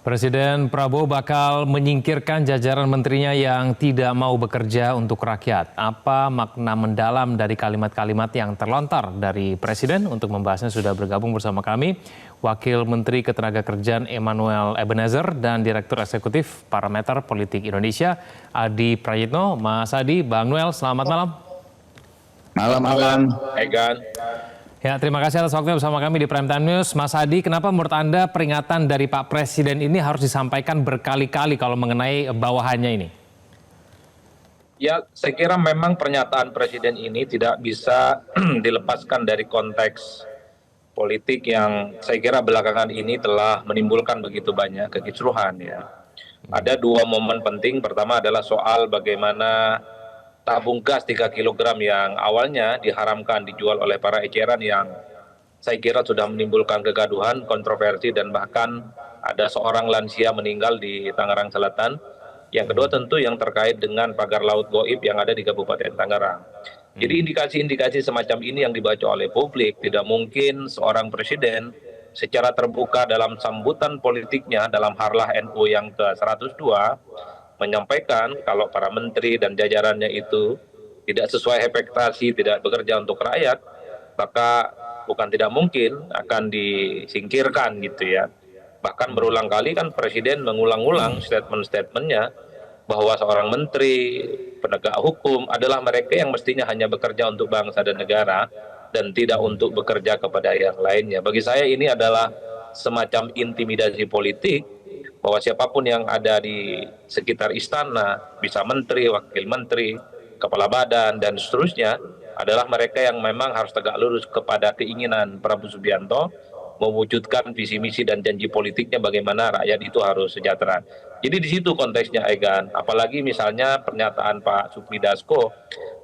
Presiden Prabowo bakal menyingkirkan jajaran menterinya yang tidak mau bekerja untuk rakyat. Apa makna mendalam dari kalimat-kalimat yang terlontar dari Presiden? Untuk membahasnya sudah bergabung bersama kami Wakil Menteri Ketenagakerjaan Emmanuel Ebenezer dan Direktur Eksekutif Parameter Politik Indonesia Adi Prayitno. Mas Adi, Bang Noel, selamat malam. Malam, Egan. Ya, terima kasih atas waktunya bersama kami di Prime Time News. Mas Adi, kenapa menurut Anda peringatan dari Pak Presiden ini harus disampaikan berkali-kali kalau mengenai bawahannya ini? Ya, saya kira memang pernyataan Presiden ini tidak bisa dilepaskan dari konteks politik yang saya kira belakangan ini telah menimbulkan begitu banyak kekisruhan ya. Ada dua momen penting. Pertama adalah soal bagaimana tabung gas 3 kg yang awalnya diharamkan dijual oleh para eceran yang saya kira sudah menimbulkan kegaduhan, kontroversi, dan bahkan ada seorang lansia meninggal di Tangerang Selatan. Yang kedua tentu yang terkait dengan pagar laut goib yang ada di Kabupaten Tangerang. Jadi indikasi-indikasi semacam ini yang dibaca oleh publik. Tidak mungkin seorang presiden secara terbuka dalam sambutan politiknya dalam Harlah NU yang ke-102 menyampaikan kalau para menteri dan jajarannya itu tidak sesuai ekspektasi, tidak bekerja untuk rakyat, maka bukan tidak mungkin akan disingkirkan gitu ya. Bahkan berulang kali kan Presiden mengulang-ulang statement-statementnya bahwa seorang menteri, penegak hukum adalah mereka yang mestinya hanya bekerja untuk bangsa dan negara dan tidak untuk bekerja kepada yang lainnya. Bagi saya ini adalah semacam intimidasi politik bahwa siapapun yang ada di sekitar istana, bisa menteri, wakil menteri, kepala badan, dan seterusnya, adalah mereka yang memang harus tegak lurus kepada keinginan Prabowo Subianto mewujudkan visi misi dan janji politiknya bagaimana rakyat itu harus sejahtera. Jadi di situ konteksnya, Egan. Apalagi misalnya pernyataan Pak Sufmi Dasko.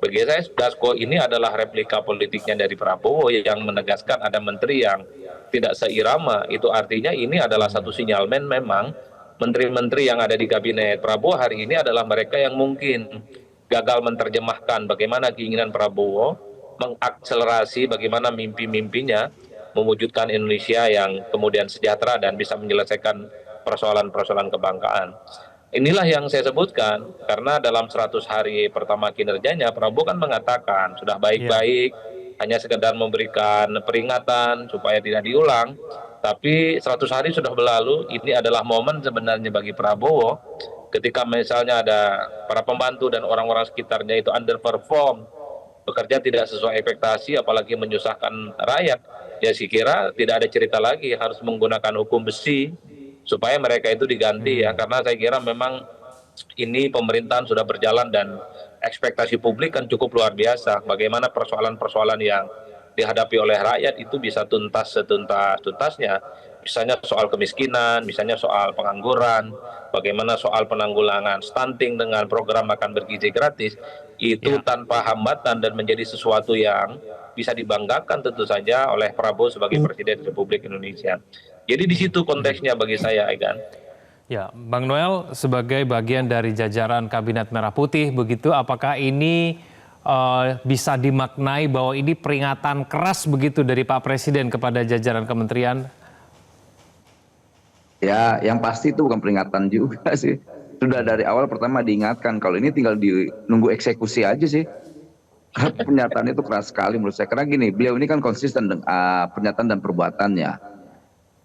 Bagi saya Dasko ini adalah replika politiknya dari Prabowo yang menegaskan ada menteri yang tidak seirama. Itu artinya ini adalah satu sinyalmen memang menteri-menteri yang ada di kabinet Prabowo hari ini adalah mereka yang mungkin gagal menerjemahkan bagaimana keinginan Prabowo, mengakselerasi bagaimana mimpi-mimpinya mewujudkan Indonesia yang kemudian sejahtera dan bisa menyelesaikan persoalan-persoalan kebanggaan. Inilah yang saya sebutkan, karena dalam 100 hari pertama kinerjanya Prabowo kan mengatakan sudah baik-baik, hanya sekedar memberikan peringatan supaya tidak diulang. Tapi 100 hari sudah berlalu, ini adalah momen sebenarnya bagi Prabowo ketika misalnya ada para pembantu dan orang-orang sekitarnya itu underperform, bekerja tidak sesuai ekspektasi, apalagi menyusahkan rakyat. Ya saya kira tidak ada cerita lagi, harus menggunakan hukum besi supaya mereka itu diganti ya. Karena saya kira memang ini pemerintahan sudah berjalan dan ekspektasi publik kan cukup luar biasa. Bagaimana persoalan-persoalan yang dihadapi oleh rakyat itu bisa tuntas setuntas-tuntasnya. Misalnya soal kemiskinan, misalnya soal pengangguran, bagaimana soal penanggulangan stunting dengan program makan bergizi gratis, itu tanpa hambatan dan menjadi sesuatu yang bisa dibanggakan tentu saja oleh Prabowo sebagai Presiden Republik Indonesia. Jadi di situ konteksnya bagi saya, Egan. Ya, Bang Noel sebagai bagian dari jajaran Kabinet Merah Putih, begitu apakah ini bisa dimaknai bahwa ini peringatan keras begitu dari Pak Presiden kepada jajaran kementerian? Ya, yang pasti itu bukan peringatan juga sih. Sudah dari awal pertama diingatkan kalau ini tinggal nunggu eksekusi aja sih. Karena pernyataan itu keras sekali menurut saya. Karena gini, beliau ini kan konsisten dengan pernyataan dan perbuatannya.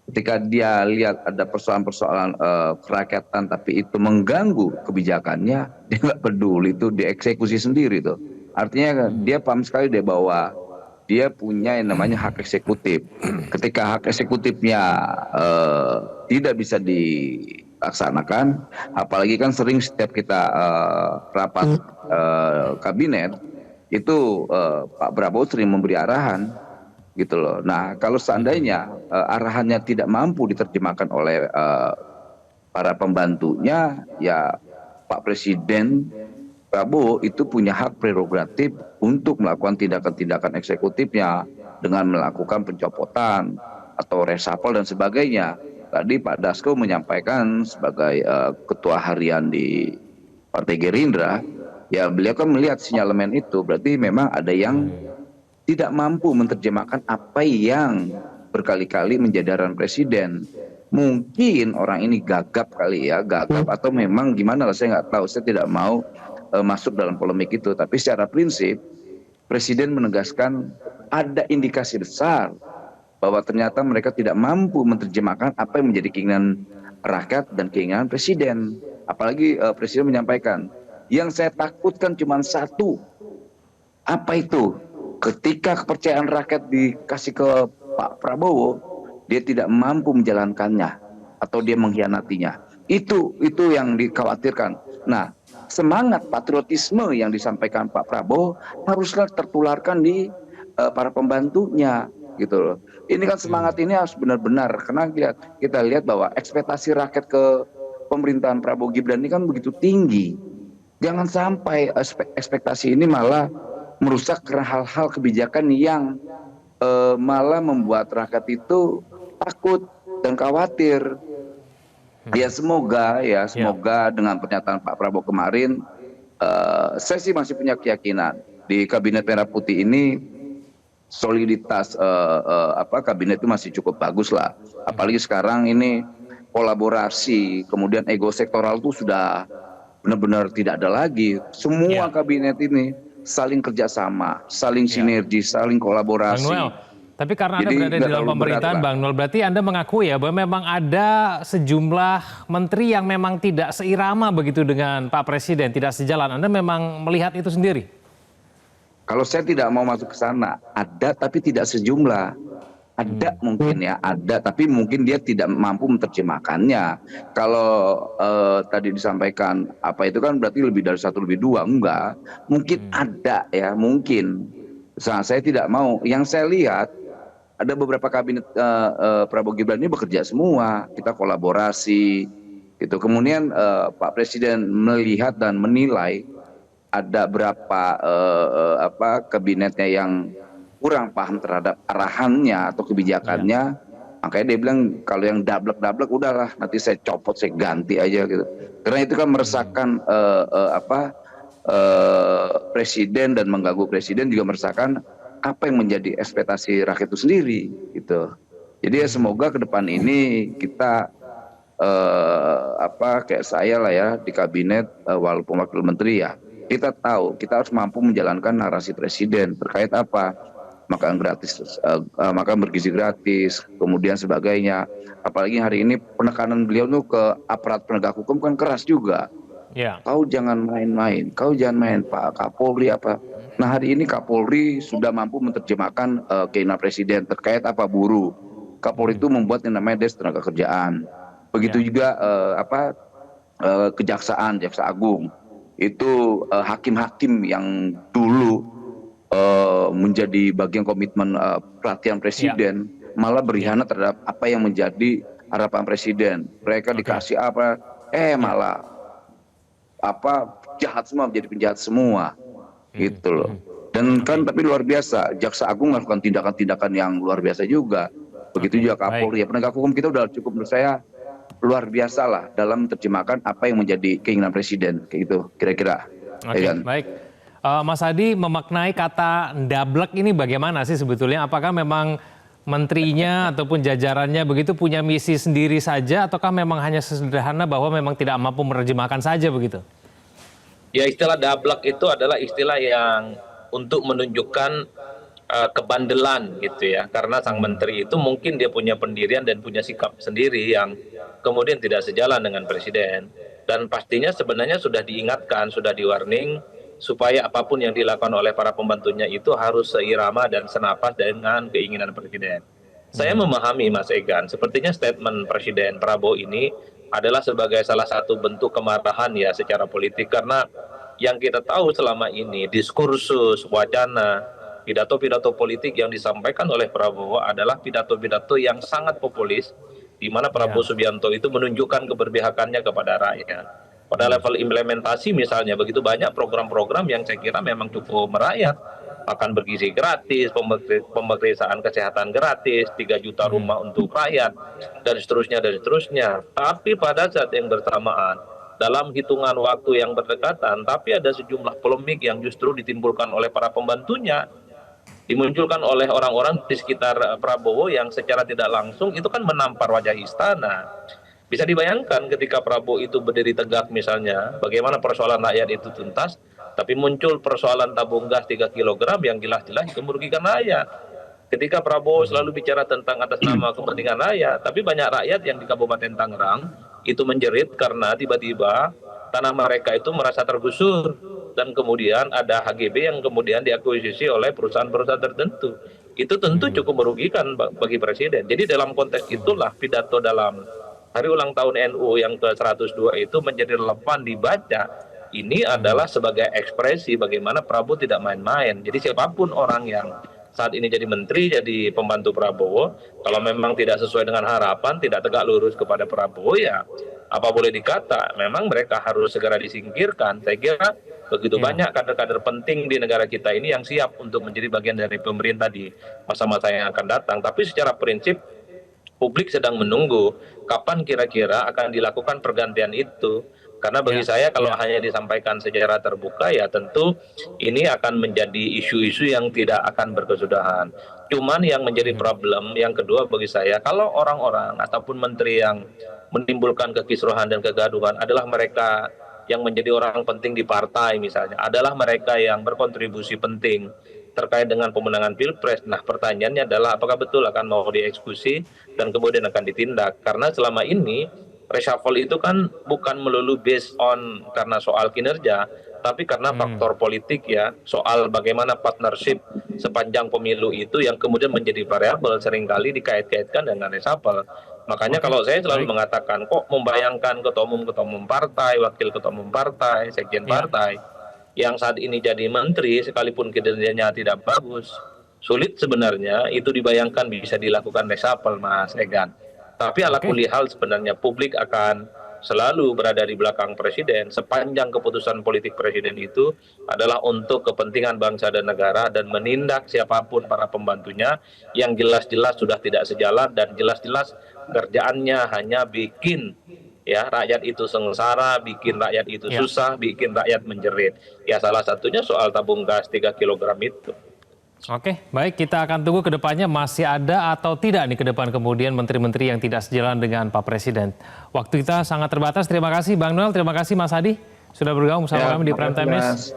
Ketika dia lihat ada persoalan-persoalan kerakyatan tapi itu mengganggu kebijakannya, dia nggak peduli, itu dieksekusi sendiri tuh. Artinya dia paham sekali deh bahwa dia punya yang namanya hak eksekutif. Ketika hak eksekutifnya tidak bisa dilaksanakan, apalagi kan sering setiap kita rapat kabinet, itu Pak Prabowo sering memberi arahan gitu loh. Nah kalau seandainya arahannya tidak mampu diterjemahkan oleh para pembantunya, ya Pak Presiden Prabowo itu punya hak prerogatif untuk melakukan tindakan-tindakan eksekutifnya dengan melakukan pencopotan atau reshuffle dan sebagainya. Tadi Pak Dasko menyampaikan sebagai ketua harian di Partai Gerindra, ya beliau kan melihat sinyalemen itu, berarti memang ada yang tidak mampu menerjemahkan apa yang berkali-kali menjadi arahan presiden. Mungkin orang ini gagap kali ya, gagap atau memang gimana lah, saya nggak tahu. Saya tidak mau masuk dalam polemik itu. Tapi secara prinsip, Presiden menegaskan ada indikasi besar bahwa ternyata mereka tidak mampu menerjemahkan apa yang menjadi keinginan rakyat dan keinginan Presiden. Apalagi Presiden menyampaikan, yang saya takutkan cuma satu. Apa itu? Ketika kepercayaan rakyat dikasih ke Pak Prabowo, dia tidak mampu menjalankannya atau dia mengkhianatinya. Itu yang dikhawatirkan. Nah, semangat patriotisme yang disampaikan Pak Prabowo haruslah tertularkan di para pembantunya gitu loh. Ini kan semangat ini harus benar-benar, karena kita lihat bahwa ekspektasi rakyat ke pemerintahan Prabowo Gibran ini kan begitu tinggi. Jangan sampai ekspektasi ini malah merusak karena hal-hal kebijakan yang malah membuat rakyat itu takut dan khawatir. Ya semoga dengan pernyataan Pak Prabowo kemarin, saya sih masih punya keyakinan di Kabinet Merah Putih ini soliditas kabinet itu masih cukup bagus lah. Apalagi sekarang ini kolaborasi, kemudian ego sektoral itu sudah benar-benar tidak ada lagi. Semua kabinet ini saling kerjasama, saling sinergi, saling kolaborasi. Bang Noel, tapi karena Anda berada di dalam pemerintahan, Bang Noel, berarti Anda mengakui ya bahwa memang ada sejumlah menteri yang memang tidak seirama begitu dengan Pak Presiden, tidak sejalan. Anda memang melihat itu sendiri? Kalau saya tidak mau masuk ke sana, ada tapi tidak sejumlah. Ada mungkin ya, ada tapi mungkin dia tidak mampu menerjemahkannya. Kalau tadi disampaikan apa itu kan berarti lebih dari satu, lebih dua, enggak. Mungkin ada ya, mungkin. Saya tidak mau. Yang saya lihat ada beberapa kabinet Prabowo Gibran ini bekerja semua, kita kolaborasi gitu. Kemudian Pak Presiden melihat dan menilai ada berapa kabinetnya yang kurang paham terhadap arahannya atau kebijakannya, makanya dia bilang kalau yang dablek udahlah nanti saya copot, saya ganti aja gitu. Karena itu kan meresahkan Presiden dan mengganggu Presiden, juga meresahkan apa yang menjadi ekspektasi rakyat itu sendiri gitu. Jadi ya semoga ke depan ini kita kayak saya lah ya di kabinet walaupun wakil menteri ya, kita tahu kita harus mampu menjalankan narasi Presiden terkait apa, makan gratis, makan bergizi gratis, kemudian sebagainya. Apalagi hari ini penekanan beliau tuh ke aparat penegak hukum kan keras juga. Kau jangan main-main, kau jangan main Pak Kapolri apa. Nah hari ini Kapolri sudah mampu menerjemahkan keinginan Presiden terkait apa, buruh. Kapolri itu membuat yang namanya Des Tenaga Kerjaan. Begitu juga Kejaksaan, Jaksa Agung. Itu hakim-hakim yang dulu menjadi bagian komitmen pelatihan Presiden, malah berkhianat terhadap apa yang menjadi harapan Presiden. Mereka dikasih apa, malah jahat semua, menjadi penjahat semua, gitu loh. Dan kan tapi luar biasa, Jaksa Agung melakukan tindakan-tindakan yang luar biasa juga. Begitu juga Kapolri, penegak hukum kita udah cukup menurut saya luar biasa lah dalam menerjemahkan apa yang menjadi keinginan Presiden, kayak gitu kira-kira. Baik. Mas Adi, memaknai kata dablek ini bagaimana sih sebetulnya? Apakah memang menterinya ataupun jajarannya begitu punya misi sendiri saja, ataukah memang hanya sederhana bahwa memang tidak mampu menerjemahkan saja begitu? Ya, istilah dablek itu adalah istilah yang untuk menunjukkan kebandelan gitu ya. Karena sang menteri itu mungkin dia punya pendirian dan punya sikap sendiri yang kemudian tidak sejalan dengan Presiden. Dan pastinya sebenarnya sudah diingatkan, sudah di-warning, supaya apapun yang dilakukan oleh para pembantunya itu harus seirama dan senapas dengan keinginan Presiden. Saya memahami Mas Egan, sepertinya statement Presiden Prabowo ini adalah sebagai salah satu bentuk kemarahan ya secara politik, karena yang kita tahu selama ini diskursus, wacana, pidato-pidato politik yang disampaikan oleh Prabowo adalah pidato-pidato yang sangat populis, di mana Prabowo Subianto itu menunjukkan keberpihakannya kepada rakyat. Pada level implementasi misalnya begitu banyak program-program yang saya kira memang cukup merakyat, makan bergizi gratis, pemeriksaan kesehatan gratis, 3 juta rumah untuk rakyat, dan seterusnya. Tapi pada saat yang bersamaan, dalam hitungan waktu yang berdekatan, tapi ada sejumlah polemik yang justru ditimbulkan oleh para pembantunya, dimunculkan oleh orang-orang di sekitar Prabowo yang secara tidak langsung itu kan menampar wajah istana. Bisa dibayangkan ketika Prabowo itu berdiri tegak misalnya, bagaimana persoalan rakyat itu tuntas, tapi muncul persoalan tabung gas 3 kg yang jelas-jelas itu merugikan rakyat. Ketika Prabowo selalu bicara tentang atas nama kepentingan rakyat, tapi banyak rakyat yang di Kabupaten Tangerang itu menjerit karena tiba-tiba tanah mereka itu merasa tergusur dan kemudian ada HGB yang kemudian diakuisisi oleh perusahaan-perusahaan tertentu. Itu tentu cukup merugikan bagi Presiden. Jadi dalam konteks itulah pidato dalam hari ulang tahun NU yang ke-102 itu menjadi relevan dibaca. Ini adalah sebagai ekspresi bagaimana Prabowo tidak main-main. Jadi siapapun orang yang saat ini jadi menteri, jadi pembantu Prabowo, kalau memang tidak sesuai dengan harapan, tidak tegak lurus kepada Prabowo, ya apa boleh dikata, memang mereka harus segera disingkirkan. Saya kira begitu banyak kader-kader penting di negara kita ini yang siap untuk menjadi bagian dari pemerintah di masa-masa yang akan datang. Tapi secara prinsip, publik sedang menunggu kapan kira-kira akan dilakukan pergantian itu. Karena bagi saya kalau hanya disampaikan secara terbuka ya tentu ini akan menjadi isu-isu yang tidak akan berkesudahan. Cuman yang menjadi problem yang kedua bagi saya, kalau orang-orang ataupun menteri yang menimbulkan kekisruhan dan kegaduhan adalah mereka yang menjadi orang penting di partai misalnya, adalah mereka yang berkontribusi penting terkait dengan pemenangan Pilpres. Nah, pertanyaannya adalah apakah betul akan mau dieksekusi dan kemudian akan ditindak? Karena selama ini reshuffle itu kan bukan melulu based on karena soal kinerja, tapi karena faktor politik ya, soal bagaimana partnership sepanjang pemilu itu yang kemudian menjadi variabel seringkali dikait-kaitkan dengan reshuffle. Makanya kalau saya selalu mengatakan kok membayangkan ketua umum partai, wakil ketua umum partai, sekjen partai yang saat ini jadi menteri sekalipun kinerjanya tidak bagus, sulit sebenarnya itu dibayangkan bisa dilakukan reshuffle, Mas Egan. Tapi ala kulli hal sebenarnya publik akan selalu berada di belakang Presiden sepanjang keputusan politik Presiden itu adalah untuk kepentingan bangsa dan negara dan menindak siapapun para pembantunya yang jelas-jelas sudah tidak sejalan dan jelas-jelas kerjaannya hanya bikin ya rakyat itu sengsara, bikin rakyat itu susah, bikin rakyat menjerit. Ya salah satunya soal tabung gas 3 kg itu. Oke, baik, kita akan tunggu ke depannya masih ada atau tidak nih ke depan kemudian menteri-menteri yang tidak sejalan dengan Pak Presiden. Waktu kita sangat terbatas. Terima kasih Bang Noel, terima kasih Mas Hadi sudah bergabung bersama kami di Prime Time News.